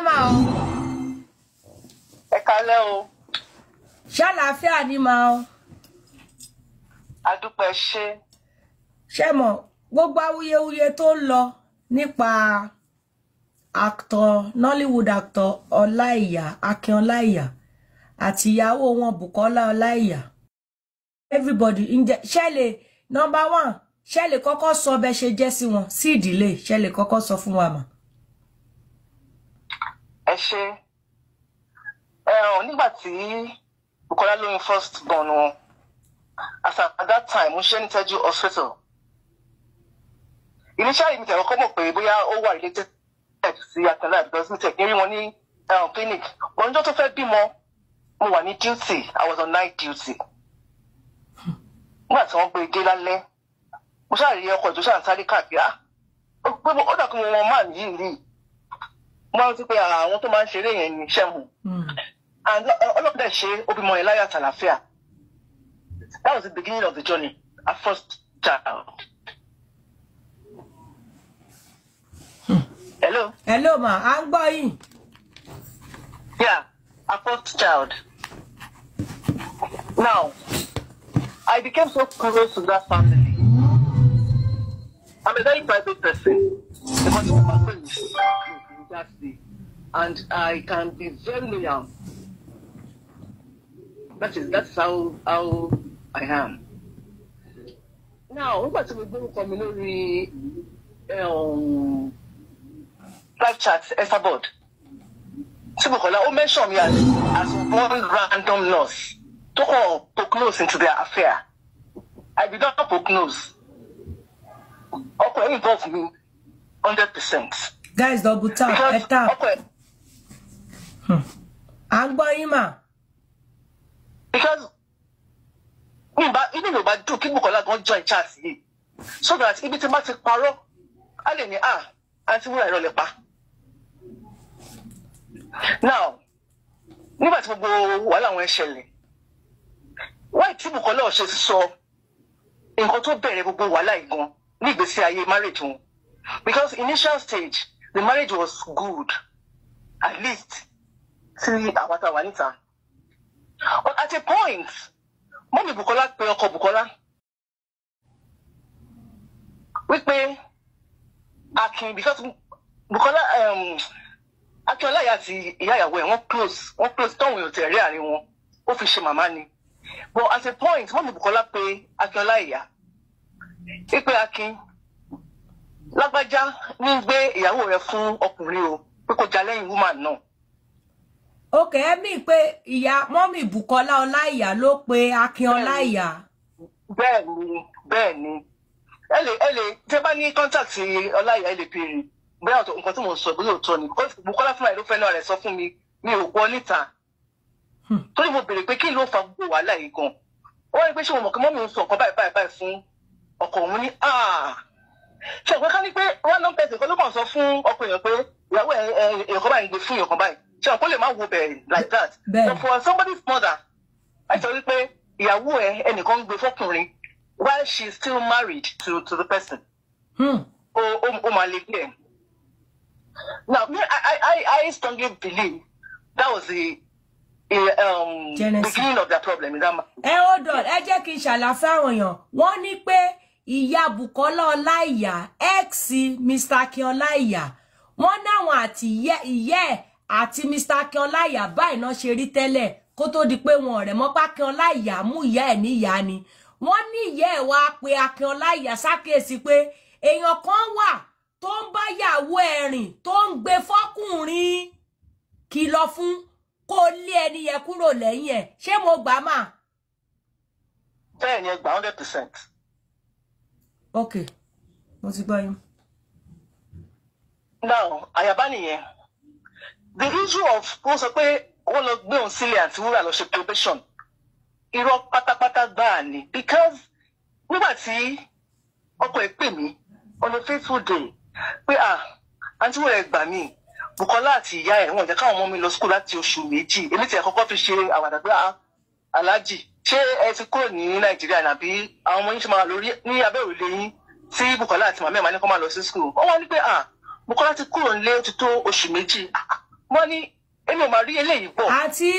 máa o. Ẹ kálẹ́ o. Ṣàlàáfíà ni máa o. A dúpẹ́ ṣé. Ṣé mọ̀ gbogbo awuyewuye tó ń lọ nípa actor Nollywood actor Ọláìyá Akin Ọláìyá àti ìyàwó wọn Bùkọ́lá Ọláìyá. Everybody ṣẹlẹ̀ number one ṣẹlẹ̀ kọ́kọ́ sọ bẹ́ ṣe jẹ́ sí wọn sí ìdílé ṣẹlẹ̀ kọ́kọ́ sọ fún wa mà. Ẹ ṣé. Nígbà tí Bùkọ́lá lóyún first born wọn, at that time mo ṣe ní Tẹ́jú hospital. Initially mi tẹ̀wọ́ kọ́ mọ̀ pé bóyá ó wà related sí Akínọlá because mi tẹ̀ kí rí wọn ní clinic. Wọ́n jọ́ tó fẹ́ bímọ, mo wà ní duty, I was on night duty. Nígbà tí wọ́n gbé dé lálẹ́, mo ṣáà rí ọkọ̀ tó ṣáà ń sáré káàkiri. Ó dà kí wọn máa yìí rí. Mo máa ń rántí pé àwọn tó máa ń ṣeré yẹn ní iṣẹ́ mu. And ọlọ́pàá ṣe obìnrin yẹn láyà àtàlàfíà. That was the beginning of the journey, our first child. Hello? Hello, ma. I'm going. Yeah, our first child. Now, I became so close to that family. I'm a very private person. Because of my friends in that day. And I can be very loyal. That's how I am. Now, what we do community live chat Esabod. Sibukola, who mentioned me as one random nurse to poke nose into their affair. I did not poke nose. Okay, involved me 100%. Guys, double tap. Tap. Okay. Agboyima. Because even though I do, people don't join chat here. So that if it's a matter of paro, I let me auntie will I roll it back. Now, nígbà tí gbogbo wàhálà wọn ṣẹlẹ̀. Why tí Bùkọ́lá ṣe sọ nǹkan tó bẹ̀rẹ̀ gbogbo wàhálà igan ní ìgbésí ayé marriage wọn. Because initial stage, the marriage was good. At least, till Awata Wanita. But at a point, Mommy Bùkọ́lá pe ọkọ Bùkọ́lá. Wípé Akin, because Bùkọ́lá Akin Ọláìyá àti ìyá ìyàwó ẹ̀ wọ́n close tọ́wọ̀n èèyàn tẹ̀rí àárín wọn ó fi ṣe màmá ni. But at a point Mommy Bùkọ́lá pe Akin Ọláìyá wípé Akin lágbájá ní gbé ìyàwó rẹ̀ fún ọkùnrin o pé kó jà lẹ́yìn woman náà. Okay, emi pé ìyá Mommy Bùkọ́lá Ọláìyá ló pe Akin Ọláìyá. Bẹ́ẹ̀ni. Ele tẹ́ bá ní contact Ọláìyá ele pere. Bóyá nǹkan tí mo sọ bí òótọ́ ni. Bùkọ́lá fúnra ẹ̀ ló fẹ́ náà rẹ̀ sọ fún mi ò gbọ́ níta. Torí mo béèrè pé kí ló fa gbogbo wàhálà yìí gan. Ó wá ní pé ṣé mo mọ̀ kí mọ́mí ń sọ nǹkan báyìí fún ọkọ òun ní ṣe ìpé ká ní pé random person kan ló kàn sọ fún ọkọ èèyàn pé ìyàwó èèyàn báyìí ń gbé fún èèyàn báyìí ṣe àpò lè má wo bẹ̀rẹ̀ like that. But for somebody's mother I sọ wípé ìyàwó ẹnìkan ń gbé fọkùnrin while she is still married to the person. Ó máa lè gbé ẹ̀. Now me I strongly believe that was the beginning of the problem in that man. Hold on, ẹ jẹ́ kí n ṣàlàyé àwọn èèyàn. Wọ́n ní pé ìyá Bùkọ́lá Ọláìyá ex Mr. Akin Ọláìyá wọ́n náwọn àti ìyẹ́ àti Mr. Akin Ọláìyá báyìí náà ṣe rí tẹ́lẹ̀ kó tó di pé wọn ọ̀rẹ́ mọ́ Akin Ọláìyá mú ìyá ẹ̀ níyà ni wọ́n ní ìyá ẹ̀ wá pé Akin Ọláìyá ṣàkíyèsí pé èèyàn kan wà tó ń bá yàwó ẹ̀ rìn tó ń gbé fọ́kùnrin kìlọ̀ fún kó lé ẹni yẹn kúrò lẹ́yìn ẹ̀ ṣé mo gbà mà. Bẹ́ẹ̀ ni ẹ gbà 100%. Okay, mo ti gbọ́ yín. Now, àyàbá nìyẹn. The issue of wọ́n sọ pé wọ́n lọ gbé òun sílẹ̀ àti wúrà lọ ṣe probation. Irọ́ pátápátá gbáà ni because nígbà tí ọkọ ẹ̀ pè mí on a faithful day pé àǹtí wọ́n ẹ̀ gbà mí Bùkọ́lá àti ìyá ẹ̀ wọ́n jẹ́ káwọn ọmọ mi lọ school láti oṣù méjì èmi tí ẹ̀ kọ́kọ́ fi ṣe àwàdà pé aláàjì ṣé ẹ ti kúrò ní Nàìjíríà nàbí àwọn ọmọ yín ṣe máa lórí ní abẹ́ òrùlé yín tí Bùkọ́lá àti màmá ẹ̀ máa ní kó máa lọ sí school wọ́n wá ní pé Bùkọ́lá ti kúrò nílé ó ti tó oṣù méjì wọ́n ní èmi ò máa rí eléyìí bọ̀. àti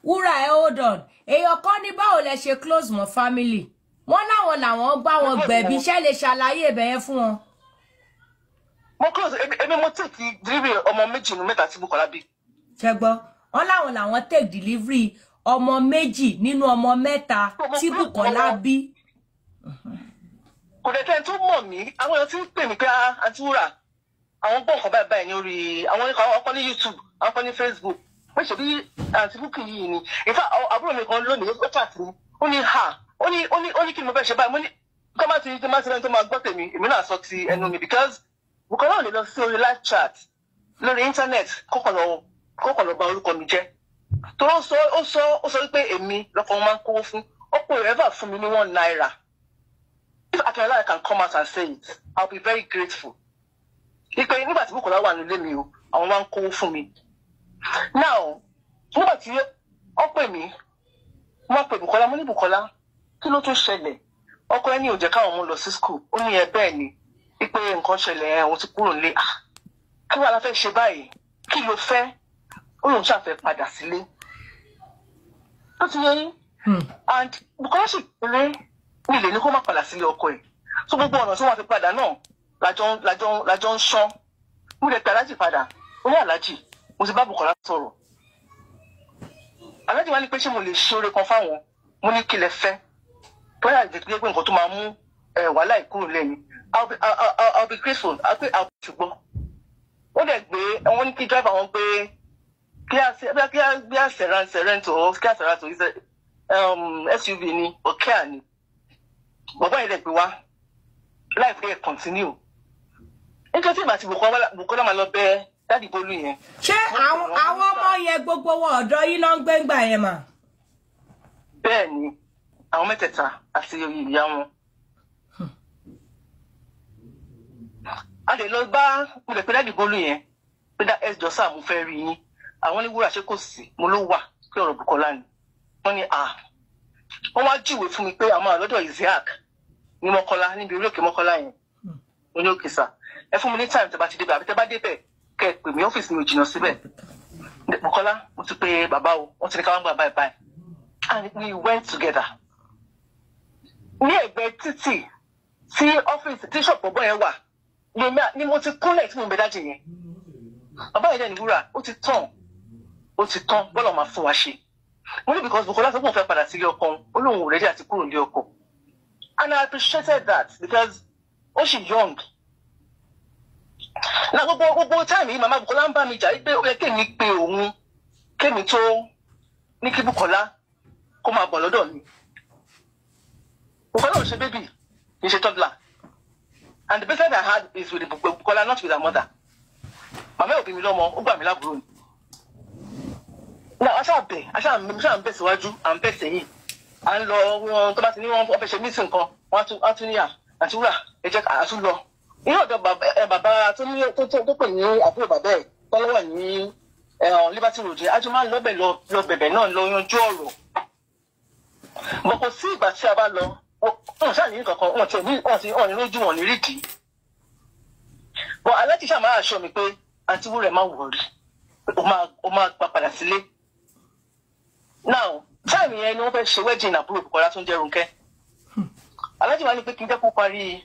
wúrà ẹ hold on èèyàn kan ní báwo lẹ ṣe close mọ́ family wọ́n láwọn làwọn bá wọn gbẹ̀bí iṣẹ́ lè ṣàlàyé ibẹ̀ yẹn fún wọn. mo close èmi mo take delivery ọmọ méjì nínú mẹ́ta tí Bùkọ́lá bí. ṣe gbọ́ wọ́n láwọn làwọn take delivery ọmọ méjì nínú ọmọ mẹ́ta tí Bùkọ́lá bí. kò dẹ̀ tẹ́ni tó mọ̀ mí àwọn èèyàn ti ń pè mí pé àǹtí Wúrà àwọn gbọ́ nǹkan báyìí ní orí àwọn ọkọ ní YouTube àwọn ọkọ ní Facebook pé ṣe bí àǹtí Bùkì yìí ni ìfà àbúrò mi kan lónìí ó chat mi ó ní ha ó ní kí ni mo fẹ́ ṣe báyìí mo ní kọ́ máa ti lẹ́nu tó máa gbọ́ tèmi èmi náà sọ ti ẹnu mi because Bùkọ́lá ò lè lọ sí orí live chat lórí internet kọ́kọ́ lọ bà orúkọ mi jẹ́ tó ó sọ wípé èmi lọ́kọ̀ wọn máa ń kówó fún ó pè ever fún mi ní £1. If Akinola can come out and say it, I'll be very grateful. Ìpè nígbà tí Bùkọ́lá wà nílé mi o, àwọn máa ń kówó fún mi. Now, nígbà tí ó pè mí, wọ́n pè Bùkọ́lá, mo ní Bùkọ́lá, kí ló tún ṣẹlẹ̀? Ọkọ ẹni ò jẹ́ káwọn ọmọ lọ sí school, ó ní ẹ bẹ́ẹ̀ ni, ìpè nǹkan ṣẹlẹ̀ òun ti kúrò nílé. Kí wàá la fẹ́ ṣe báyìí? Kí ló fẹ́? Ó lóun ṣàfẹ́ padà sílé. Ó ti yẹ yín. And Bùkọ́lá sì péré ní ilé ní kó má padà sílé ọkọ ẹ̀. So gbogbo ọ̀nà tí wọ́n fi padà náà lájọ ń ṣán. Mo lè pe Aláàjì padà. Ó ní Aláàjì, mo ti bá Bùkọ́lá sọ̀rọ̀. Aláàjì wá ní pé ṣé mo lè ṣe oore kan fáwọn? Mo ní kí lẹ fẹ́. Bóyá ìdílé pé nǹkan tó máa mú wàhálà ìkúrò lẹ́yìn. I'll be grateful. I'll ṣùgbọ́n. Ó dẹ̀ gbé wọ́n ní kí driver wọn gbé kí a Serento SUV ni Okea ni. Bàbá yẹn dẹ̀ gbé wá. Life dey continue. Nítorí tí ìgbà tí Bùkọ́lá máa lọ bẹ Daddy Bólú yẹn. Ṣé àwọn ọmọ yẹn gbogbo wọn ọ̀dọ̀ yín ló ń gbé ńgbà yẹn mà? Bẹ́ẹ̀ ni, àwọn mẹ́tẹ̀ẹ̀ta àti ìyá wọn. A lè lọ bá mo lè pe Daddy Bólú yẹn pé dá ẹjọ́ sáà mo fẹ́ rí yín. Àwọn ní Wúrà ṣé kò sí, mo ló wà pé ọ̀rọ̀ Bùkọ́lá ni. Wọ́n ní wọ́n wá júwe fún mi pé àwọn àlọ́dọ̀ Isiaq ní Mọ́kọ́lá níbi orí òkè Mọ́kọ́lá yẹn. Mo ní òkè sà. Ẹ fún mi ní time tẹ́ bá ti débẹ̀ àbí tẹ́ bá débẹ̀ kẹ́ ẹ pè mí ọ́fíìsì mi ò jìnnà síbẹ̀. Bùkọ́lá mo ti pe bàbá o, wọ́n ti ní ká wọ́n gbà báyìí. And we went together. Ní ẹ̀gbẹ́ títì tí ọ́fíìsì tí ṣọ̀pọ̀ bọ́ yẹn wà ni mo ti kúnlẹ̀ tí mo bẹ dájì yẹn. Bàbá yẹn dẹ̀ ní Wúrà ó ti tán bọ́lá máa fún wa ṣe. Mo ní because Bùkọ́lá sọ pé òun fẹ́ padà sílé ọkọ ó lóun ò rẹ́dí àti kúrò nílé ọkọ. And I appreciated that because ó ṣì young. Na gbogbo táìmì yìí màmá Bùkọ́lá ń bá mi jà pé ó yẹ kémi pe òun kémi tó ní kí Bùkọ́lá kó máa bọ̀ lọ́dọ̀ mi. Bùkọ́lá ò ṣe bébì kì í ṣe toddler. And the business I had is with Bùkọ́lá, not with her mother. Màmá ò bí mi lọ́mọ, ó gbà mí lábúrò ni. Aṣáà ń bẹ̀ síwájú, à ń bẹ̀ sẹ́yìn. À ń lọ wọn tó bá ti ní wọn fẹ́ ṣe mísìn kan, wọ́n á tún níyà àti Wúrà ẹ jẹ́ ká tún lọ. Ní ọ̀dọ̀ bàbá tó pè ní àbúrò bàbá ẹ̀ tọ́lọ́wà ní Liberty Road, a jọ máa ń lọ bẹ̀bẹ̀ náà lọ yanjú ọ̀rọ̀. Bọ̀ kò sí ìgbà tí a bá lọ, wọ́n ṣáà ní kankan, wọ́n ní lójú wọn ní rídìí. Bọ̀ Aláàjì ṣáà máa aṣọ mi pé àǹtí Wúrà ẹ̀ máa wọ̀rí, ó máa gba padà sílé. Now, táìmì yẹn ni wọ́n fẹ́ ṣe wedding àbúrò Bùkọ́lá tó ń jẹ́ Rónkẹ́. Aláàjì wá ní pé kí n jẹ́ kó parí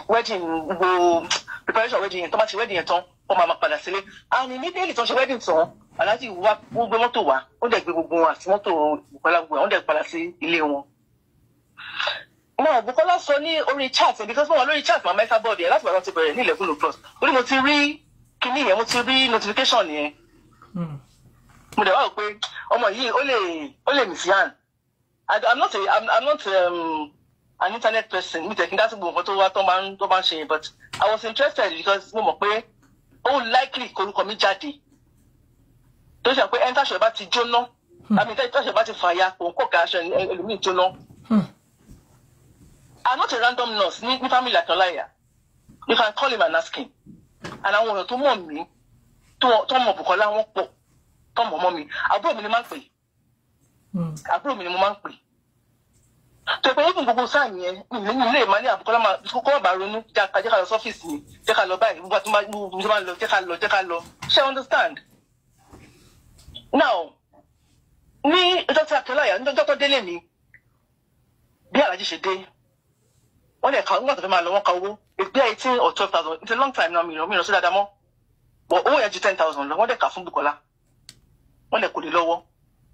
wedding gbogbo preparation wedding yẹn tó bá ṣe wedding yẹn tán wọ́n máa padà sílé. And immediately tó ń ṣe wedding tán Aláàjì wá gbé mọ́tò wá ó dẹ̀ gbé gbogbo wọn àti mọ́tò Bùkọ́lá gbogbo wọn dẹ̀ padà sí ilé wọn. Now Bùkọ́lá sọ ní orí chat because wọ́n wà lórí chat màmá ẹ̀ka bọ́ọ̀dì ẹ̀ láti bẹ̀rẹ̀ ti bẹ̀rẹ̀ ní 11:00. Ó ní mo ti rí kinní yẹn, mo ti rí notification yẹn. Mo dẹ̀ wá rò pé ọmọ yìí ó lè misyan. I'm not an internet person. Mi tẹ̀ kí n dá sí gbogbo nǹkan tó wá tó máa ń ṣe yẹn, but I was interested because mo mọ̀ pé ó likely korúkọ mi jáde. Tó ṣe pé ẹni táṣọ bá ti jóná, àmì táṣọ bá ti fàya, òun kò ká aṣọ ẹlòmíì jóná. I'm not a random nurse ní family Akinola. You can call him and ask him. And àwọn èèyàn tó mọ̀ mí tó mọ̀ Bùkọ́lá wọn pọ̀. Tọ́mọ̀ mọ́ mi àbúrò mi ni máa ń pè àbúrò mi ni mo máa ń pè tó pé even gbogbo sáà yẹn nínú ilé ìmọ̀ ní Bùkọ́lá máa bá ronú jẹ́ ká lọ sọ́fíìsì mi jẹ́ ká lọ báyìí gbogbo àti mo máa ń lọ jẹ́ ká lọ She understand. Now, ní Dr. Akinlaya, ní Dr. Délé mi, bí Alhaji ṣe dé, wọ́n lè ka nígbà tó fẹ́ máa lọ wọ́n ka owó. It's been 18 or 12,000. It's a long time now, mi ò sí dáadáa mọ́. But owó yẹn ju 10,000 lọ, wọ́n lè kà fún Bukola. Wọ́n lè kò lè lọ́wọ́.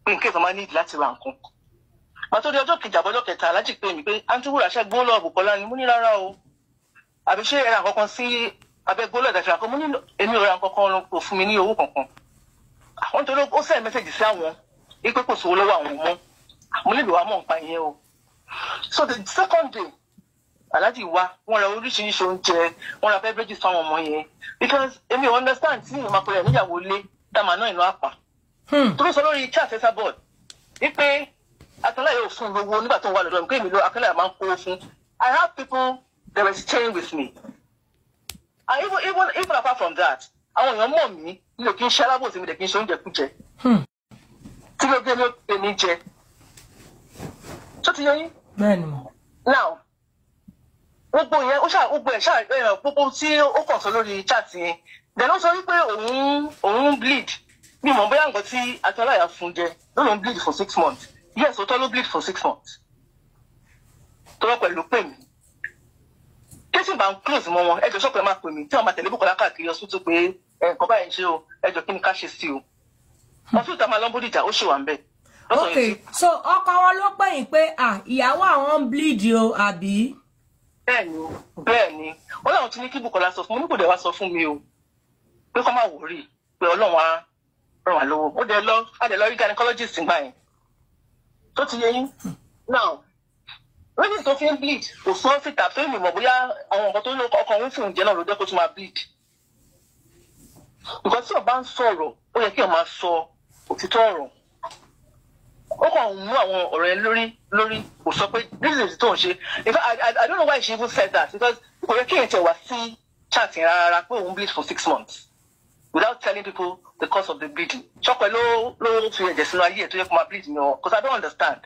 Pé nǹkan ìfọ̀mọ́ ní ìdí láti ra nǹkan. Màtó di ọjọ́ kejì àbọ̀jọ́ kẹta, Alhaji pè mí pé Aunty Wúrà ṣe gbó lọ Bukola ni mo ní rárá o. Àbí ṣé ẹ̀rà kankan sí abẹ́gbó lọ́ọ̀dà fìlà kan mo ní èmi ò ra kankan kò fún mi ní owó kankan. Àwọn tó ló ó send message sí àwọn ipe kò sówó lọ́wọ́ àwọn ọmọ. Mo lè lò wá mọ̀ nípa ìyẹn o. So the second day, Alhaji wá, wọ́n ra oríṣiríṣi oúnjẹ, wọ́n ra beverages fáwọn ọmọ yẹn. Because èmi ò understand tí ìmọ̀ àpẹẹrẹ níyàwó lé dàmà náà ìlú àpà. Tó ló sọ lórí chat ẹ̀sà board wípé Akinlaya yóò fún gbogbo nígbà tó ń wà lọ́dọ̀ mi pé èmi ló Akinlaya máa ń kó fún. I have people that were staying with me. And even apart from that, àwọn èèyàn mọ̀ mí mi ò kí ń ṣe alábòsí mi dẹ̀ kí ń ṣe oúnjẹ kújẹ. Tí ló gbé mi ó pè mí jẹ. Ṣó ti yẹ yín? Bẹ́ẹ̀ni mo. Now, gbogbo yẹn gbogbo ẹ̀ gbogbo tí ó kàn sọ lórí chat yẹn. Then ó sọ wípé òun bleed. Mi mọ̀ bóyá nǹkan tí Akinlaya fún jẹ ló ń bleed for 6 months. Yes, ó tọ́ ló bleed for 6 months. Tọ́lọ́ pẹ̀lú pè mí. Kéṣì bá ń close mọ́ wọn, ẹjọ́ sọ́pẹ́ máa pè mí tí wọ́n máa tẹ̀lé Bukola káàkiri hospital pé nǹkan báyìí ń ṣe o, ẹjọ́ kí ni ká ṣe sí o. Hospital máa lọ ń Bódìjà, ó ṣì wà ń bẹ̀. Okay, so ọkọ wọn ló pè yín pé ìyàwó àwọn ń bleed o, àbí? Bẹ́ẹ̀ni. Wọ́n láwọn ti ní kí Bukola sọ fún mi, nípò dẹ̀ wá sọ fún mi o. Pé kọ́ máa wòrí pé Ọlọ́run á ràn wá lọ́wọ́. Ó dẹ̀ lọ rí gynecologist gbà yẹn. Tó ti yé yín? Now, reason tó fi ń bleed kò sọ síta tó ìmọ̀ bóyá àwọn nǹkan tó ń lo ọkàn òun fún ìjẹ́ náà ló jẹ́ kó tún máa bleed. Nǹkan tí ọba ń sọ̀rọ̀ ó yẹ kí ọ máa sọ òtítọ́ ọ̀rọ̀. Ó kàn ń mú àwọn ọ̀rọ̀ yẹn lórí kò sọ pé this is tó ń ṣe. In fact, I don't know why she even said that because kò yẹ kí èèyàn tẹ̀ wá sí chat yẹn rárá pé òun bleed for 6 months without telling people the cause of the bleeding. Ṣọ́pẹ́ ló fi ẹ̀jẹ̀ sínú ayé ẹ̀ tó yẹ kó máa bleed ni ọ because I don't understand.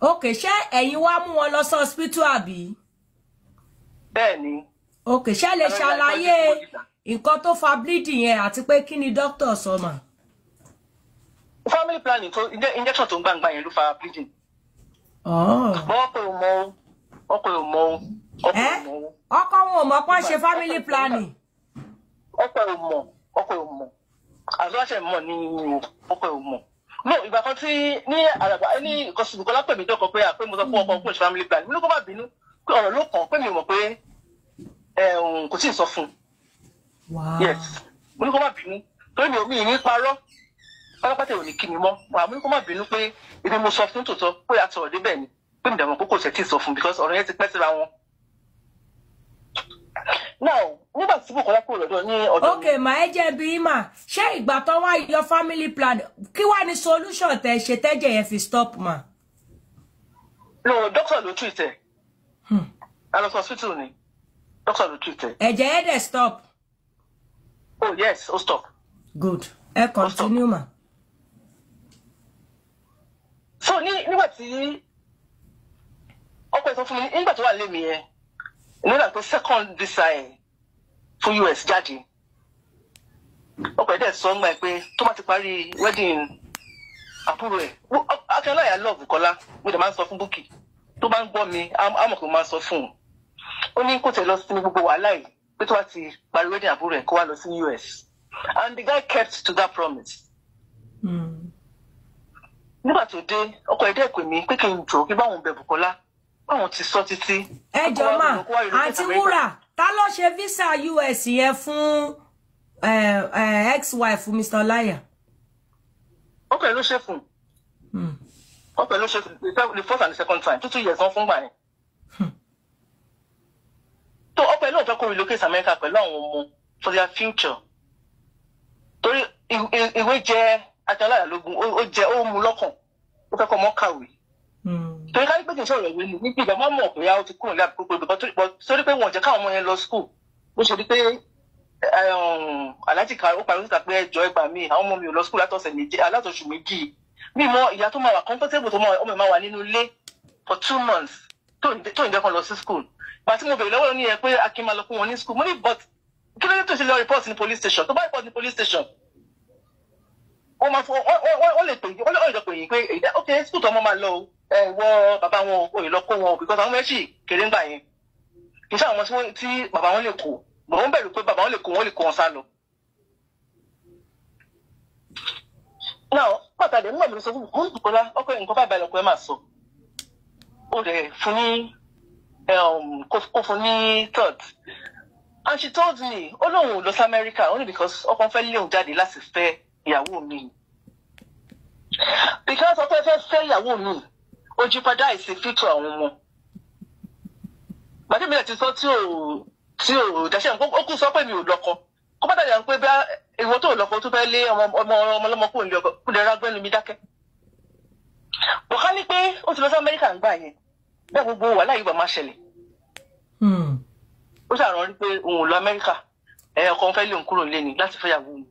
Okay, ṣé ẹ̀yin wá mú wọn lọ sí hospital àbí? Bẹ́ẹ̀ni. Okay, ṣé lè ṣàlàyé nǹkan tó fa bleeding yẹn àti pé kí ni doctor sọ mà? Family planning tó injection tó ń gbàngbà yẹn ló fa bleeding. Ọkọ ò mọ̀. Ọkọ wọn ò mọ̀ pé ṣe family planning. Ọkọ ò mọ̀. Àzọ́ àṣẹ mọ̀ ní ọkọ ò mọ̀. No, ìgbà kan tí ní àràbà ní ìkọsí Bukola pè mí dọ́kọ̀ pé àpé mo sọ fún ọkọ ṣe family planning. Mi ló kọ́ bá bínú pé ọ̀rọ̀ ló kàn pé mi mọ̀ pé kò tí ì sọ fún. Yes, mo ní kó má bínú torí mi ò ní parọ́ pátápátá ò ní kí mi mọ́. Mo ní kó má bínú pé ibi mo sọ fún tòótọ́ pé àtọ̀rọ̀ débẹ̀ ni pé mi dàgbọ́n kókò ṣe tí ì sọ fún because ọ̀rọ̀ yẹn ti pẹ́ síra wọn. Now, nígbà tí Bukola kúrò lọ́dọ̀ ní ọ̀dọ̀ mi. Okay, màá jẹ́ bí mà ṣé ìgbà tó wá yọ family plan kí wá ní solution tẹ́ ṣe tẹ́jẹ̀ yẹn fi stop mà? No, doctor ló treat ẹ̀. A lọ sí hospital ni. Doctor ló treat ẹ̀. Ẹ̀jẹ̀ yẹn dẹ̀ stop. Oh yes, ó stop. Good. Ẹ continue mà. So nígbà tí ọkọ ìsọ fún mi nígbà tó wà lé mi yẹn nígbà tó second visa ẹ̀ fún US jáde ọkọ ẹ̀ dẹ̀ sọ ń gbà pé tó bá ti parí wedding àbúrò ẹ̀ Akinlaya love Bukola mo dẹ̀ máa ń sọ fún Bukky tó bá ń gbọ́ mi àmọ̀ kò máa sọ fún un ó ní kò tẹ̀ lọ sí gbogbo wàhálà yìí pé tó bá ti parí wedding àbúrò ẹ̀ kó wá lọ sí US and the guy kept to that promise. Nígbà tó dé ọkọ ẹ̀ dẹ̀ pè mí pé kí n jọ kí báwọn bẹ̀ Bukola báwọn ti sọ títí. Ẹ jọ̀ọ́ mà Aunty Wúrà ta ló ṣe visa US yẹn fún ex-wife Mr. Olaiya? ọkọ ẹ̀ ló ṣe fún ọkọ ẹ̀ ló ṣe the first and the second time 2 years wọ́n fún gbà yẹn. tó ọkọ ẹ̀ lóun fẹ́ kó relocate America pẹ̀lú àwọn ọmọ for their future torí ìwé jẹ́ Akinlaya lógún ó mú lọ́kàn ó fẹ́ kọ́ ọmọ kàwé. Torí ká ní pé kì í ṣọ̀rọ̀ ìwé ni níbi ìgbà máa mọ̀ pé ó ti kúrò ní àbúkú pé torí pé wọ́n jẹ́ káwọn ọmọ yẹn lọ school bó ṣe rí pé Alhaji Karu ó parí síta pé ẹjọ́ ẹgbà mi àwọn ọmọ mi ò lọ school látọ̀ṣù méjì mi mọ ìyá tó máa wà comfortable tó ọmọ mi máa wà nínú ilé for 2 months tó ń jẹ́ kan lọ sí school. Ìgbà tí mo bèrè lọ́wọ́ ní ẹ pé Akin máa lọ fún wọn ní school mo ní but kí ló dé tó ṣe lọ report ní police station tó bá report ní police station wọ́n máa fọ wọ́n lè pè yín wọ́n lè jọ pè yín pé ok school tó ọmọ máa lọ wọ bàbá wọn ò lè lọ kó wọn because àwọn méjì kéré ń gbà yẹn kì í ṣe àwọn ọmọ tí bàbá wọn lè kó bọ̀ wọ́n bẹ̀rù pé bàbá wọn lè kó wọn sá lọ. now pàtàkì nígbà mi sọ fún mi Bùkọ́lá ọkọ nǹkan bá balẹ̀ ọkọ ẹ máa sọ ó rẹ̀ fún ní kó fún ní third and she told me ó lóun ò lọ sí America only because ọkọ fẹ́ lé òun jáde láti fẹ́ ìyàwó mi because ọkọ fẹ́ ìyàwó mi ojú padà ìsìn future àwọn ọmọ gbàdé mi ti sọ tí ò dáṣẹ́ ó kú sọ pé mi ò lọ́kọ kó bá dàjà ń pé bí ìwọ tó lọ́kọ tó fẹ́ lé ọmọlọ́mọ kúrò nílé ọkọ kó lè rágbẹ́nu mi dákẹ́ bọ̀ká ní pé ó ti lọ sí Amẹ́ríkà ń gbà yẹn bẹ́ẹ̀ gbogbo wàhálà yìí bá máa ṣẹlẹ̀ ó ṣàrán rí pé òun ò lọ Amẹ́ríkà ọkọ fẹ́ lé òun kúrò nílé ni láti fẹ́ ìyàwó mi.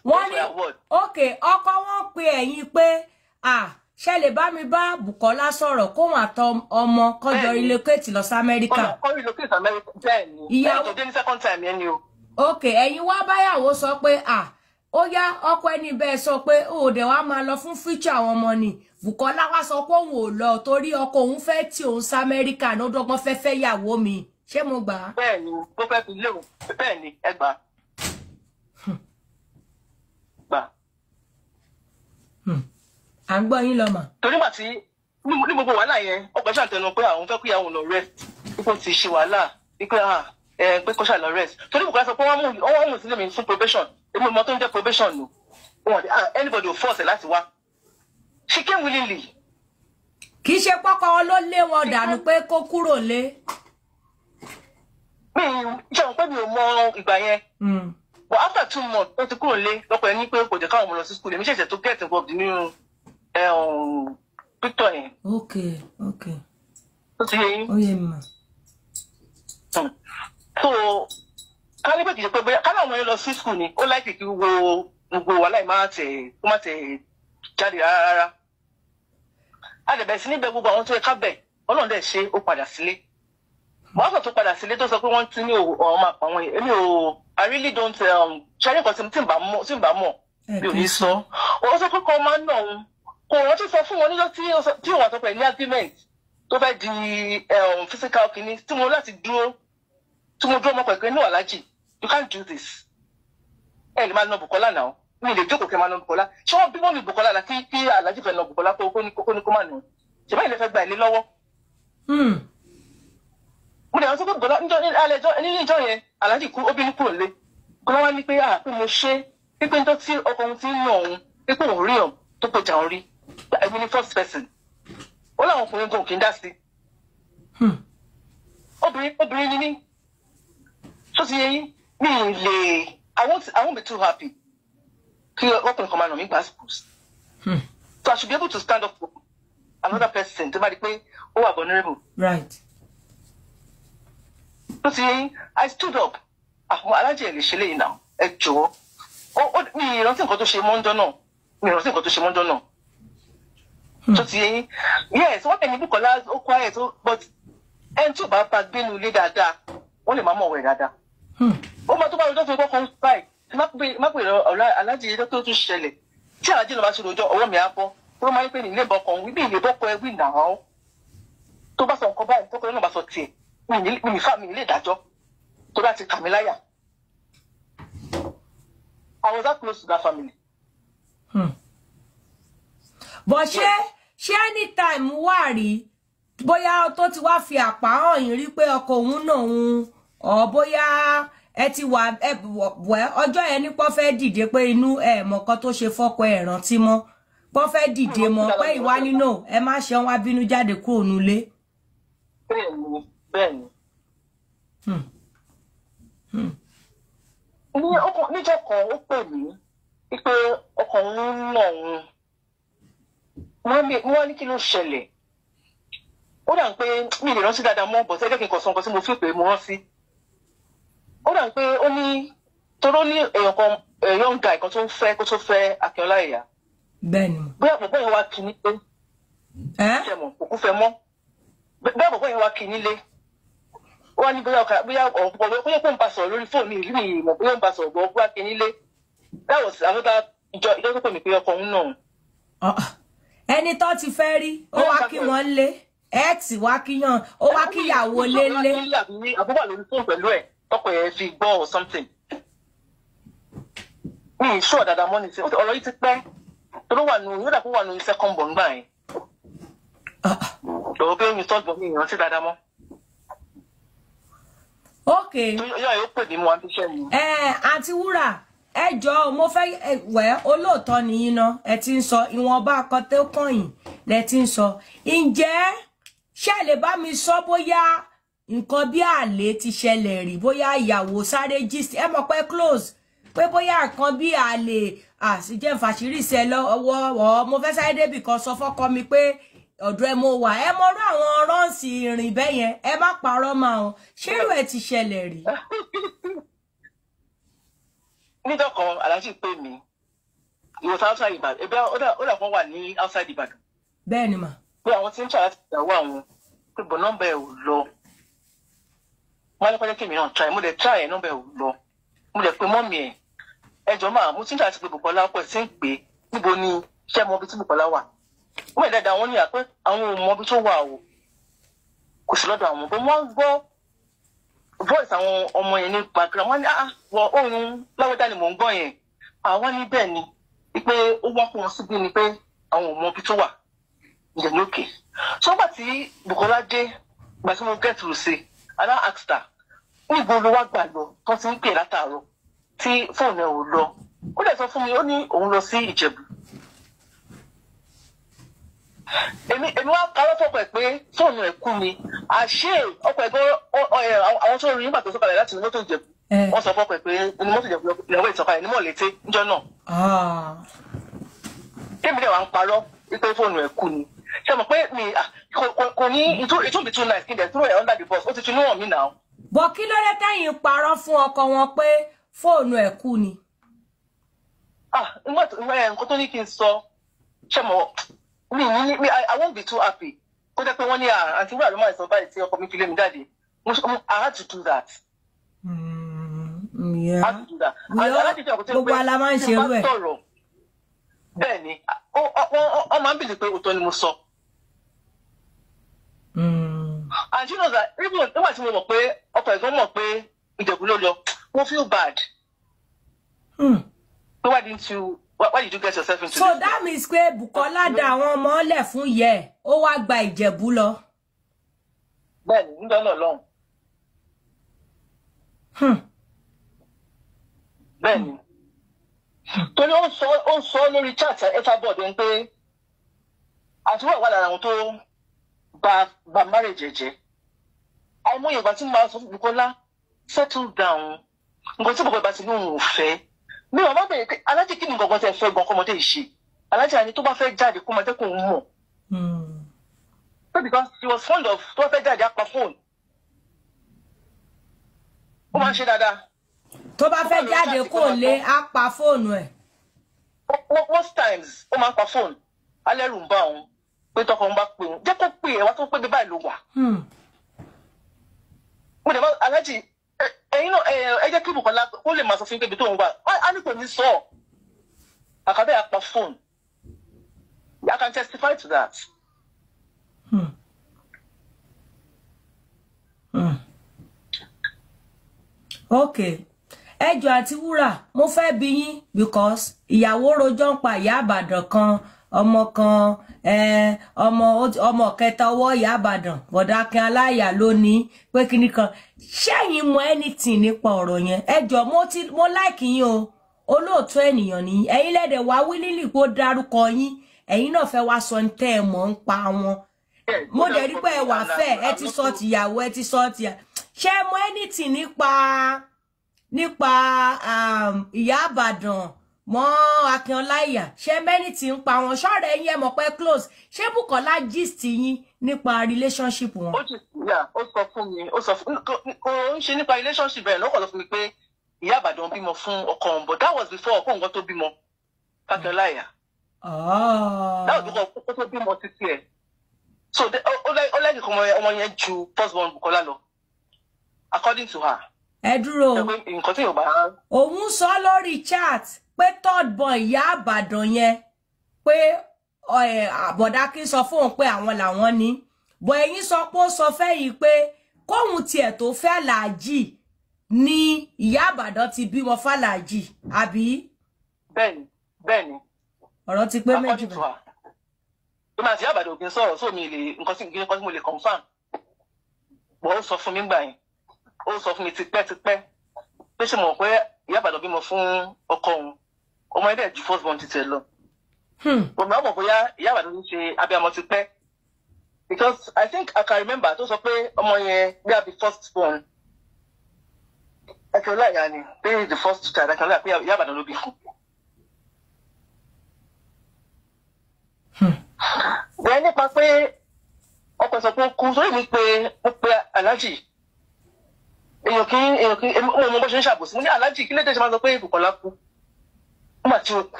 wọ́n ní òkè ọkọ wọn pe ẹ̀yin pé ṣe lè bá mi bá Bùkọ́lá sọ̀rọ̀ kóhun àtọ ọmọ kọjọ relocate lọ sí Amẹ́ríkà. ọkọ relocate Amẹ́ríkà bẹ́ẹ̀ ni ìyàwó tó dé ní second time yẹn ni o. òkè ẹ̀yin wá báyàwó sọ pé ó yá ọkọ ẹni bẹ́ẹ̀ sọ pé òde wa máa lọ fún future àwọn ọmọ ni Bùkọ́lá wá sọ pé òun ò lọ torí ọkọ òun fẹ́ tí òun sí Amẹ́ríkà ní ó dọ́gbọ́n fẹ́ ìyàwó mi ṣé mo gbà á. bẹ́ẹ̀ ni ó fẹ́ fi léwu bẹ́ẹ̀ ni ẹ gbà. à ń gbọ́ yín lọ́mọ. torí mà tí ní gbogbo wàhálà yẹn ọkọ̀ ṣàtẹnu pé àwọn fẹ́ kí àwọn lọ rest ipò ti ṣe wàhálà wípé pé kó ṣàlọ rest torí Bùkọ́lá sọ pé wọ́n mú sílẹ̀ mi fún probation èmi ò mọ tó ń jẹ́ probation nù anybody ò force láti wá she came willingly. kì í ṣe pọ́kọ wọn ló lé wọn dànù pé kó kúrò lé. mi jẹun pé mi ò mọ ìgbà yẹn but after 2 months ó ti kúrò lé lọ́pọ̀ ẹni pé kò jẹ́ káwọn ọmọ lọ sí school èmi ṣẹ̀ṣẹ̀ tó get involved nínú picture yẹn. okay. ó ti yé yín. ó yé mi mà. so kálí pé kì í ṣe pé bóyá kálí àwọn ọmọ yẹn lọ sí school ni ó láìpẹ́ kí gbogbo wàhálà yìí má tẹ̀ jáde rárá. a dẹ̀ bẹ̀rẹ̀ sí níbẹ̀ gbogbo àwọn tó yẹ ká bẹ̀ Ọlọ́run dẹ̀ ṣe ó padà sílé. wọ́n tó padà sílé tó sọ pé wọ́n ti ní ọmọ àpamọ́ yẹn èmi ò I really don't ṣe ní nǹkan tí n bá mọ̀ bí ò ní sọ. ó sọ pé kọ́ máa ń nà òun kò rántí sọ fún wọn níjọ́ tí òun àtọ́pẹ́ ní agreement tó fẹ́ di physical kìíní tí mo dúró mọ́ pẹ̀lú ní Aláàjì you can't do this. ẹ lè máa ná Bùkọ́lá náà mi lè jókòó kí n máa ná Bùkọ́lá ṣé wọ́n bí wọ́n mi Bùkọ́lá la kí Aláàjì fẹ́ ná Bùkọ́lá kó ní kó má nù ṣe báyìí lè fẹ́ gba ilé lọ́wọ́. mo lè rántí pé Bùkọ́lá ní ìjọ yẹn Aláàjì kú ó bínú kúrò lé Bùkọ́lá wá ní pé pé mo ṣe pípé níjọ́ tí ọkọ òun ti ń nà òun pípé òun rí ọ̀ tó pèjà òun rí èmi ni first person ó láwọn ọkùnrin gan kì í dá sí obìnrin ni mí tó ti yẹ yín mi lè I won't be too happy kí ọkùnrin kan máa nà mí gbà schools so I should be able to stand up for another person tó bá di pé ó wà vulnerable. right. tó ti yẹ yín I stood up àwọn Aláàjì ẹ̀ lè ṣe léyìn náà ẹ jọ̀wọ́ mi ìrántí nǹkan tó ṣe mọ́ńdọ́ náà tó ti yẹn yes wọ́n tẹ̀lé Bùkọ́lá ó quiet but ẹni tí ò bá bá gbénu ilé dáadáa wọ́n lè má mọ̀ wẹ̀ dáadáa. ó máa tó bá rojọ́ fún ikọ́ kan báyìí má pè ọ̀rọ̀ Aláàjì ẹjọ́ tó tún ṣẹlẹ̀ tí Aláàjì náà bá ṣe rojọ́ ọwọ́ mi á bọ́ tó máa ń pè ní ilé ìbọkàn wíbí ilé ìbọkọ ẹwì náà tó bá sọ nǹkan báyìí tó kọ́ náà bá sọ tiẹ̀ mi ilé ìdájọ́ tó bá ti kà mí láyà. I was that close to that family. But ṣé anytime wà rí bóyá tó ti wá fi àpá hàn yín rí pé ọkọ òun náà òun ọ̀ bóyá ẹ ti wà ọjọ́ yẹn ní pọ́ fẹ́ dìde pé inú mọ̀kan tó ṣe fọ́kọ ẹ̀ rántí mọ́ pọ́ fẹ́ dìde mọ́ pé ìwá nínú ẹ má ṣe wá bínú jáde kúrò nílé. bẹ́ẹ̀ni. níjọ́ kan ó pè mí pé ọkọ òun náà òun wọ́n ní kí ló ṣẹlẹ̀ ó dà ń pé mi lè rántí dáadáa mọ́ bọ̀tẹ́ ẹgbẹ́ kí n kọ̀ sọ nǹkan tí mo fi pé mo rántí ó dà ń pé ó ní toró ní èèyàn kan young guy kan tó ń fẹ́ kó tó fẹ́ Akínọlá Ìyá bẹ́ẹ̀ni bóyá bọ̀bọ́ yẹn wá kí nílé ṣẹ̀mọ̀ kò kú fẹ́ mọ́ bóyá bọ̀bọ́ yẹn wá kí nílé wọ́n ní bóyá bóyá kó ń bá sọ̀rọ̀ lórí fóònù ìlú mi mọ̀ bóyá ń bá sọ̀rọ̀ bọ́ bóyá kí nílé that was another ìjọ tó pè mí pé ọkọ òun náà. ẹni tó ti fẹ́ rí ó wá kí wọ́n lé x wá kíyàn ó wá kíyàwó lélé. àbúrò lórí fóònù pẹ̀lú ẹ̀ tọkọ ẹ̀ fi gbọ́ or something. mi ì ṣọ́ dáadáa mọ́ ní sí ọ̀rọ̀ yìí ti pẹ́ tó ló wà nù yóò dà kó wà nù second born gbà yẹn. lọ́wọ́ pé mi tọ́jú mi ìrántí dáadáa mọ́. ok. yóò yóò pè mí mo wá fi ṣẹ́ mi. àǹtí Wúrà ẹ jọ̀ọ́ mo fẹ́ wẹ̀ olóòótọ́ nìyí ná ẹ ti ń sọ ìwọ̀nba akọ tó kàn yín lẹ ti ń sọ ǹjẹ́ ṣé lè bá mi sọ bóyá nǹkan bí àlè ti ṣẹlẹ̀ rí bóyá ìyàwó sáré gist ẹ mọ̀ pé close pé bóyá nǹkan bí àlè àṣìjẹ́ fàṣírí ṣe lọ́wọ́ mo fẹ́ sáré débì kan sọ fọ́kọ mi pé ọ̀dọ̀ ẹ mo wà ẹ mọ̀rú àwọn rọ́ǹsì ìrìn bẹ́yẹn ẹ má parọ́ máa hàn ṣérò ẹ ti ṣẹlẹ̀ rí. níjọ́ kan aláàjì pè mí ìwòsàn outside Ìbàdàn ẹgbẹ́ ó dà kan wà ní outside Ìbàdàn. bẹ́ẹ̀ ni mà. pé àwọn tí ń ṣàlàyé ìyàwó àwọn pé bọ̀ nọ́mbà ẹ̀ ò lọ wọ́n á ní kọ́jọ́ kí èmi náà try mo dẹ̀ try ẹ̀ nọ́mbà ẹ̀ ò lọ mo dẹ̀ pe mọ́mì ẹ̀ ẹjọ́ máa mo ti ń ṣàlàyé pé Bùkọ́lá ọkọ̀ ẹ̀ sí ń pè é níbo ni iṣẹ́ mọ ibi tí Bùkọ́lá wà wọ́n ẹ̀ dáadáa wọ́n ní àpé àwọn ò mọ ibi tó wà o kò sí lọ́dọ̀ àwọn bó wọ́n gbọ́ voice àwọn ọmọ yẹn ní background wọ́n ní wọ ohun láwọ́dá ni mò ń gbọ́ yẹn àwọn ní bẹ́ẹ̀ ni pé ó wá fún wọn síbí ni pé àwọn ò mọ ibi tó wà ǹjẹ́ ní òkè so nígbà tí Bùkọ́lá dé ìgbà tí mo get through sí and I asked her níbo ló wá gbà lọ tó ti ń pè látàárọ̀ tí fóònù ẹ̀ ò lọ ó dẹ̀ sọ fún mi ó ní òun lọ sí Ìjẹ̀bú èmi wá parọ́ fọ́pọ̀ ẹ̀ pé fóònù ẹ̀ kú mi àṣé ọkọ̀ ẹ̀gbọ́n àwọn tó rí nígbà tó sọ̀kalẹ̀ láti ní mọ́tò Ìjẹ̀bú wọ́n sọ fọ́pọ̀ ẹ̀ pé ní mọ́tò Ìjẹ̀bú ìyàwó ìsọ̀kalẹ̀ ní mọ̀lété níjọ́ náà. kémi dẹ̀ wá ń parọ́ wípé fóònù ẹ̀ kú ni ṣe mọ̀ pé mi kò ní ìtúbi too nice kí n dẹ̀ throw ẹ̀ under the bus ó ti tún níwọ̀n mi náà. bọ̀ kí ló dé tẹ́yìn parọ́ fún ọkọ wọn pé fóònù ẹ̀ kú ni. nǹkan tó ní kí n sọ ṣe mọ̀ I won't be too happy. Kó jẹ́ pé wọ́n ní àǹtí Wúrà ló máa sọ báyìí tí ọkọ mi fi lé mi jáde. I had to do that. I had to do that. Gbogbo ala máa ń ṣe irú ẹ̀. Bẹ́ẹ̀ ni, wọ́n máa ń bìlì pé òótọ́ ni mo sọ. And you know that even nígbà tí mo mọ̀ pé ọkọ ẹ̀gbọ́n mọ̀ pé Ìjẹ̀bú ló lọ, mo feel bad. So why did you get yourself into so this? So that means pé Bùkọ́lá dá àwọn ọmọ ọlẹ̀ fún yẹ ó wá gba Ìjẹ̀bú lọ. Bẹ́ẹ̀ni, nígbà náà lọ́hùn. Bẹ́ẹ̀ni. Torí ó ń sọ lórí chat Etherboard ń pé àtúwọ̀ wà lára àwọn tó ba marriage jẹ́. Àìmọye ìgbà tí mo máa sọ fún Bùkọ́lá settle down. Nǹkan tí Bùkọ́lá bá ti ní òun ò fẹ́. Mi ò má bẹ̀rẹ̀ pé alájẹ kí ni gbọ̀ngàn tẹ fẹ́ gan kọ́mọdé yìí ṣe alájẹ àní tó bá fẹ́ jáde kó máa jẹ́ kó ń mọ̀. Because she was fond of tó bá fẹ́ jáde á pa fóònù. Ó máa ń ṣe dáadáa. Tó bá fẹ́ jáde kó lé á pa fóònù ẹ̀. Most times ó máa ń pa fóònù alẹ́rù ń bá òun pé tọkọ ń bá pè òun jẹ́ kó pè ẹ̀ wá tó pé bí báyìí ló wà. Mo dẹ̀ bá alájẹ ẹ̀yin náà ẹ jẹ́ kí Bùkọ́lá ó lè máa sọ fún ibi tó ń wà á ní kò ní sọ àkàbẹ́ àpá fóònù I can testify to that. Okay ẹjọ́ àti Wúrà mo fẹ́ bi yín because ìyàwó rojọ́ ń pa ìyá Ìbàdàn kan ọmọ kẹta ọwọ́ ìyá Ìbàdàn bọ̀dá Akin Aláyà lónìí pé kíní kan ṣẹ́yìn mọ anything nípa ọ̀rọ̀ yẹn ẹjọ́ mo like yín o olóòótọ́ ènìyàn ní ẹ̀yin lẹ́dẹ̀ wá wílílì kó dárúkọ yín ẹ̀yin náà fẹ́ wá sọ ní tẹ́ ẹ mọ̀ ń pa wọn mo dẹ̀ rí pé ẹ wà fẹ́ ẹ ti sọ tìyàwó ẹ ti sọ tìyà ṣé mọ anything nípa ìyá Ìbàdàn mọ Akin Ọláìyà ṣé mẹ́ni tí ń pa wọn ṣọ́ọ̀rẹ́ yín ẹ mọ̀ pé close ṣé Bùkọ́lá gist yín nípa relationship wọn. ó sọ fún mi ó sọ fún kò ń ṣe nípa relationship ẹ̀ lọ́kọ̀ sọ fún mi pé ìyá Ìbàdàn bímọ fún ọkọ òun but that was before ọkọ òun tó bímọ Akin Ọláìyà. that was before ọkọ tó bímọ títí ẹ̀ so ó lẹ́yìn kan ọmọ yẹn ju first born Bùkọ́lá lọ. according to her. ẹ dúró nǹkan tí yóò bá. òun sọ lórí chat pé third born ìyá àbàdàn yẹn pé àbọ̀dá kí sọ fóun pé àwọn làwọn ní bọ̀ ẹ̀yin sọ pé ó sọ fẹ́ yìí pé kóhun tiẹ̀ tó fẹ́ Alhaji ni ìyá àbàdàn ti bímọ fàlàjì àbí. bẹ́ẹ̀ni ọ̀rọ̀ ti pé méjì bẹ́ẹ̀. tó máa ti ìyá àbàdàn òkè sọ̀rọ̀ sómi lè nǹkan tí mo lè confam bọ̀ ó sọ fún mi gbà yẹn ó sọ fún mi tipẹ́tipẹ́ pé ṣe mọ̀ pé ìyá àbàdàn bímọ fún ọkọ òun ọmọ ẹ̀dẹ̀ ju first born ti tẹ̀ lọ. But now, bóyá ìyá àbàdàn ń ṣe abiyamọ ti pẹ́ because I think I can remember tó sọ pé ọmọ yẹn bí a bí first born Akínọlá ìyá ni pé the first child Akínọlá pé ìyá àbàdàn ló bí fún. Bẹ́ẹ̀ nípa pé ọkọ sọ pé ó kú sórí mi pé ó pe Alhaji èèyàn kí mo bó ṣe ń ṣàbòsí mo ní Alhaji kí lédè ṣe máa sọ pé Bùkọ́lá kú nígbà tí ó kú.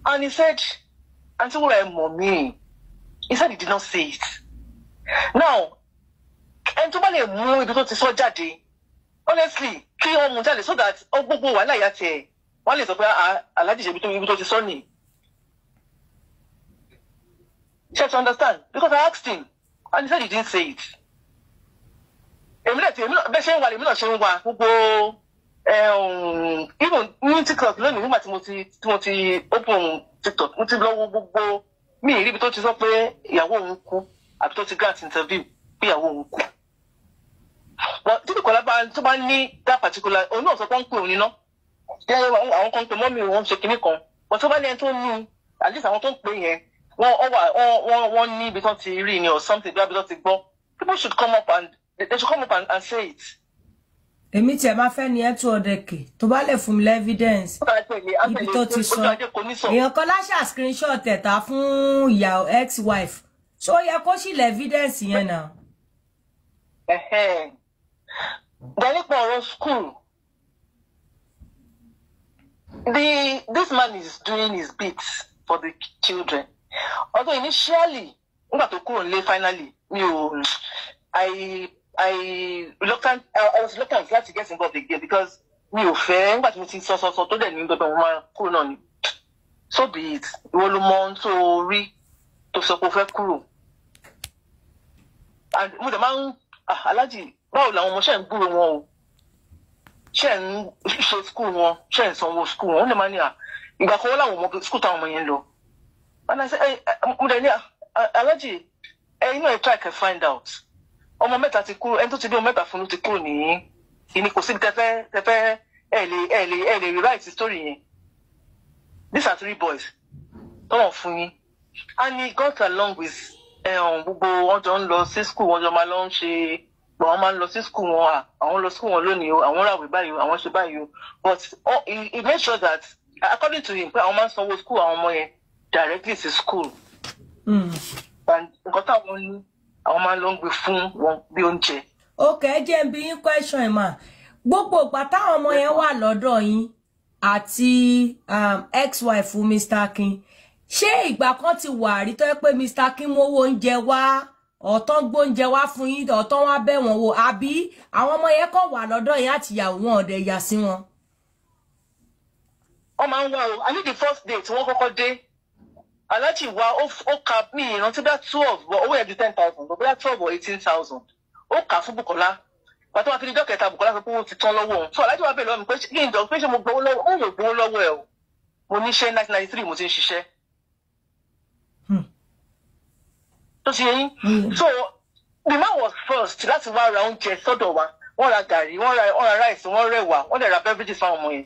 And he said, Auntie Wura mommy. He said he did not say it. Now, ẹni tó bá lè mú ibi tó ti sọ jáde, honestly, kí wọ́n mú jáde so that gbogbo wàhálà ìyá tiẹ̀ wọ́n lè sọ pé Alhaji ṣe ibi tó ti sọ ni. She to understand because I asked him and he said he didn't say it. Èmi náà bẹ́ẹ̀ ṣe ń wà lèmi náà ṣe ń wà gbogbo. Even ní TikTok lónìí nígbà tí mo ti open TikTok mo ti lọ wo gbogbo mi ìríbi tó ti sọ pé ìyàwó òun kú àbí tó ti grant interview pé ìyàwó òun kú. But tí Bùkọ́lá tó bá ní that particular òun náà sọ pé wọ́n ń pè òun níná. Àwọn kan pè mọ́mí wọn ṣe kinní kan. But tó bá ní ẹni tó ní at least àwọn tó ń pè yẹn wọ́n ní ibi tó ti rí ni or something bí ibi tó ti gbọ́. People should come up and say it. Èmi tí ẹ bá fẹ́ ní ẹ tó ọdẹkẹ tó bá lè fún mi evidence ibi tó ti sọ èèyàn kan láṣà screenshot ẹ̀ta fún ìyá ex wife so yẹ kó sì lè evidence yẹn náà. Nípa ọ̀rọ̀ school this man is doing his bit for the children although initially nígbà tó kúrò nílé finally I was reluctant láti get involved again because mi ò fẹ́ nígbà tí mo ti sọ tó dẹ̀ ní gbogbo àwọn máa kúrò náà ni so be it ìwọ ló mọ ohun tó rí tó sọ pé ó fẹ́ kúrò and mo dẹ̀ máa ń Alhaji báwo làwọn ọmọ ṣe ń gbúrò wọn o ṣe ń ṣe school wọn ṣe ń sanwó school wọn ó lè máa ní ìgbà kan wọ́n láwọn ọmọ school táwọn ọmọ yẹn lọ and I say mo dẹ̀ ní Alhaji ẹ̀yin náà try to find out. Ọmọ mẹ́ta ti kúrò ẹni tó ti bí ọmọ mẹ́ta fún ti kúrò ní ìní kò síbi tẹfẹ ẹ lè rewrite story yẹn. These are 3 boys tọ́wọ̀n fún yín and he got along with gbogbo wọn jọ ń lọ sí school wọn jọ máa lọ ń ṣe wọn máa ń lọ sí school wọn àwọn lọ school wọn lónìí o àwọn ràwé báyìí o àwọn ṣe báyìí o but he made sure that according to him pé àwọn máa ń sanwó school àwọn ọmọ yẹn directly to school. And nǹkan táwọn ní àwọn máa ń lọ ń gbé fún wọn bí oúnjẹ. Okay, jẹ́ n bi yín question ma gbogbo ìgbà táwọn ọmọ yẹn wà lọ́dọ̀ yín àti ex-wife Mr. Akin ṣé ìgbà kan ti wà rí tó yẹ pé Mr. Akin mówó oúnjẹ wá ọ̀tán gbóúnjẹ wá fún yín ọ̀tán wá bẹ̀ wọ́n wò àbí àwọn ọmọ yẹn kàn wà lọ́dọ̀ yín àti ìyàwó wọn ọ̀dẹ̀ yà sí wọn. wọ́n máa ń wá o I think the first day tí wọ́n kọ́kọ́ dé Alhaji wa ó ka mí ìrántí bá 12 bọ̀ owó yẹn ju 10,000 bọ̀ bóyá 12 or 18,000 ó kà fún Bùkọ́lá pàtó wá fi ní dọ́kẹ̀ta Bùkọ́lá sọ pé ó ti tán lọ́wọ́ òun so Alhaji wa bèèrè lọ́wọ́ mi pé kí n jọ pé ṣé mo gbowó lọ́wọ́ òun ò gbowó lọ́wọ́ ẹ̀ o mo ní ṣe 1993 mo ti ń ṣiṣẹ́. tó ti yẹn so the man was first láti wá ra oúnjẹ sọ́dọ̀ wa wọ́n ra gàrí wọ́n ra rice wọ́n rẹwà wọ́n dẹ̀ ra beverages fáwọn ọmọ yẹn.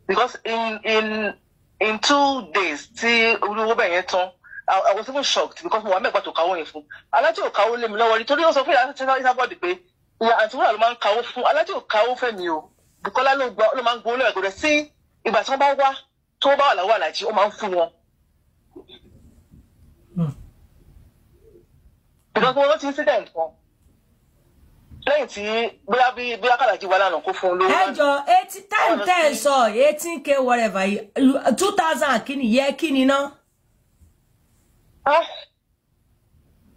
Because in 2 days tí olówó bẹ̀ yẹn tán I was even shocked because mo wà mẹ́gbàá tó kàwó yẹn fún Alhaji ò kàwó lé mi lọ́wọ́ nítorí ó sọ fún ìyàbọ̀dì pé ìyá àti wúrà ló máa ń kàwó fún Alhaji ò kàwó fẹ́ mi o Bùkọ́lá ló máa ń gbowó lọ́wọ́ ẹ̀kọ́ rẹ̀ sí ìgbà tí wọ́n bá wá tó bá wà láwọ́ Alhaji ó máa ń fún wọn. Because wọ́n ti incident kan lẹ́yìn tí bóyá Alhaji wà lánàá kó fún un lówó. ẹjọ 10 sọ 18k whatever 2000 kíni yẹ kíni náà.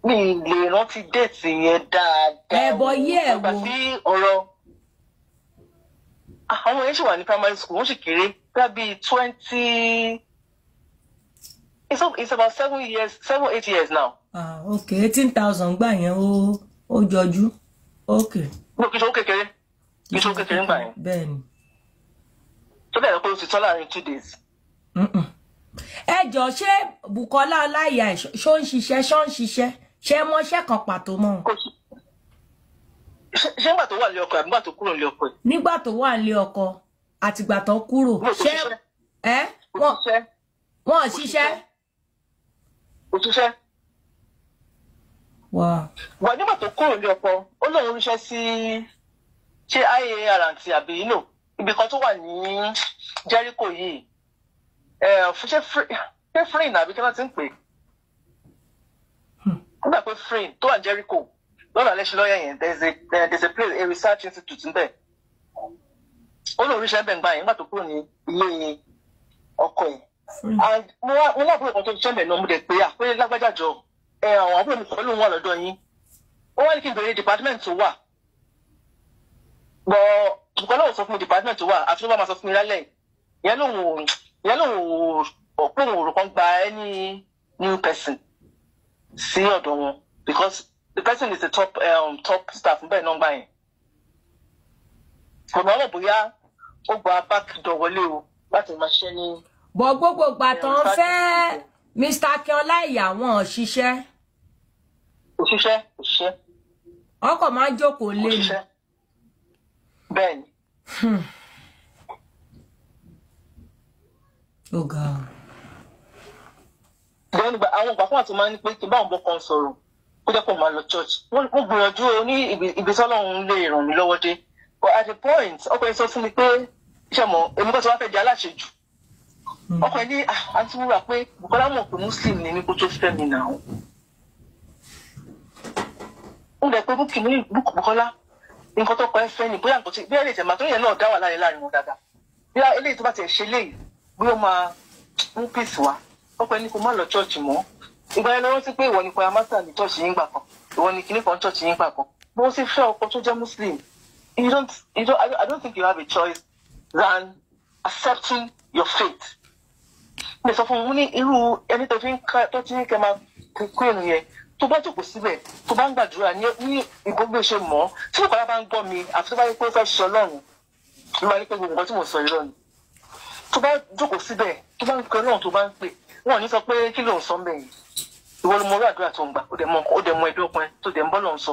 mi lè rántí déètì yẹn dáadáa. Ẹbọ yí ẹ Nígbà wo. tí ọ̀rọ̀ àwọn yẹn ṣì wà ní primary school, wọ́n sì kéré bí 20. It's about 7-8 years now. Okay, 18,000 gbà yẹn ó jọjú. Okay. No, kì í ṣe owó kékeré. Kì í ṣe owó kékeré nígbà yẹn. Bẹ́ẹ̀ni. Tó bẹ̀rẹ̀ pé o ti tọ́ láàrin 2 days. Ẹ jọ̀ọ́ ṣé Bùkọ́lá Ọláìyá ṣó ń ṣiṣẹ́ ṣé mọṣẹ́ kan pàtó mọ́? Ṣé nígbà tó wà ní ọkọ àbí nígbà tó kúrò ní ọkọ ẹ̀? Nígbà tó wà ní ọkọ àtìgbà tó kúrò. Ṣé wọ́n ṣiṣẹ́? Òtúṣẹ́. Wà Nígbà tó kúrò ní ọkọ, ó lóun ríṣẹ́ sí ṣé IAR àǹtí àbí inú ibi kan tó wà ní Jericho yìí. Ṣé free nàbí kí wọ́n ti ń pè? Nígbà pé free tó wà ní Jericho lọ́nà lẹ́sìn lọ́yẹ̀ yẹn there's a place a research institute níbẹ̀. Ó lóun ríṣẹ́ bẹ́ẹ̀ ń gbà yẹn nígbà tó kúrò ní ilé ọkọ ẹ̀. Mo lábúrò kan tó ṣiṣẹ́ bẹ̀ náà mo dẹ̀ pé àpé lágbájá jọ àwọn àbúrò mi pẹ̀lú wọn lọ́dọ̀ yín. Ó wá ní kí n bèrè department tó wà. Bùkọ́ náà sọ fún mi department tó wà àfi tó bá máa sọ fún mi lálẹ́ ìyẹn lòun pé òun ò kan gba any new person sí ọ̀dọ̀ wọn because the person is the top staff bẹ́ẹ̀ nọ́mbà yẹn. Kò náà mọ̀ bóyá ó gba back door wọlé o láti máa ṣiṣẹ́ ní. Bọ̀ gbogbo ìgbà tó ń fẹ́ Mr. Akin Ọláìyá wọn ò ṣiṣẹ́. Òṣìṣẹ́. Ọkọ̀ máa ń jókòó lé ni. Bẹ́ẹ̀ ni. Ó ga. Àwọn ìgbà fún àti máa ń ní pé kí n bá òun bọ́ kan sọ̀rọ̀ kó jẹ́ kó máa lọ church. Wọ́n gbìyànjú ní ibi tí Ọlọ́run lè ràn mí lọ́wọ́ dé. But at the point, ọkọ yẹn sọ fún mi pé iṣẹ́ mọ̀ èmi kò tí wọ́n fẹ́ di aláṣejù. Ọkọ yẹn ní àǹtí wúrà pé Bùkọ́lá mọ̀ pé Muslim ni mí kó tó fẹ́ mi náà. Ó dẹ̀ pé Bùkọ́lá nǹkan tó kọ ẹ fẹ́ ni bóyá nǹkan tí bí ẹ lè tẹ̀ máa tó yẹn náà dá wà láàrin wọn dáadáa. Bí eléyìí tó bá tẹ̀ ṣe léyìí bí ó máa mú peace wá. Ọkọ ẹni kò má lọ church mọ́. Ìgbà yẹn lọ rántí pé ìwọ ni choir master ní church yín gbà kan. Ìwọ ni kinní kan church yín gbà kan. Bó ṣe fẹ́ ọkọ tó jẹ́ Muslim. I don't think you have a choice than accepting your faith. Mo sọ fún un ní irú ẹni tó ti ń kẹ́ máa kó ènìyàn yẹn tó bá jókòó síbẹ̀ tó bá ń gbàdúrà ní ìgbógbé ṣe mọ́ tí Bùkọ́lá bá ń gbọ́ mi àfi tó bá yẹ pé ó fẹ́ ṣe Ọlọ́run ló máa ní pé gbogbo nǹkan tí mo sọ irọ́ ni. Tó bá jókòó síbẹ̀ tó bá ń pe Ọlọ́run tó bá ń pè wọ́n ò ní sọ pé kí ló ń sọ mẹ́yìn ìwọ ló mọ orí àdúrà tó ń gbà ó dẹ̀ mọ ẹ̀dùn ọkùnrin tó dẹ̀ ń bọ́ lọ́n sọ.